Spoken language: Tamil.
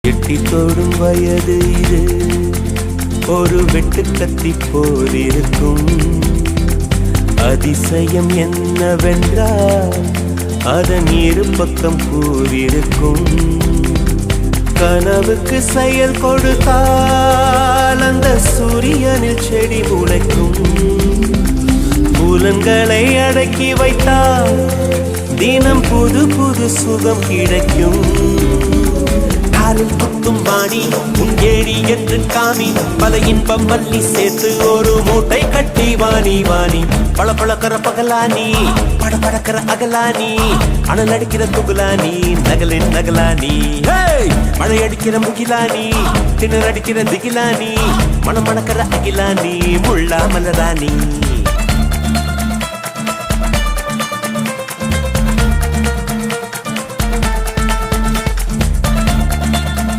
எட்டி தொடும் வயது இது, ஒரு வெட்டு கத்தி போல் இருக்கும். அதிசயம் என்னவென்றால் அதன் இரு பக்கம் கூறியிருக்கும். கனவுக்கு செயல் கொடுத்தால் அந்த சூரியனில் செடி முளைக்கும். புலன்களை அடக்கி வைத்தால் தினம் புது புது சுகம் கிடைக்கும். காலில் குத்தும் வாணி உன் ஏழி என்று காமி, பல இன்பம் மல்லி சேர்த்து ஒரு மூட்டை கட்டி வாணி வாணி. பழ பழக்கிற பகலானி, பட படக்கிற அகலானி, அனல் அடிக்கிற துகுலானி, நகலின் நகலானி. மழை அடிக்கிற முகிலானி, திணற அடிக்கிற திகிலானி, மணம் மணக்கிற அகிலானி, முள்ளா மலரானி.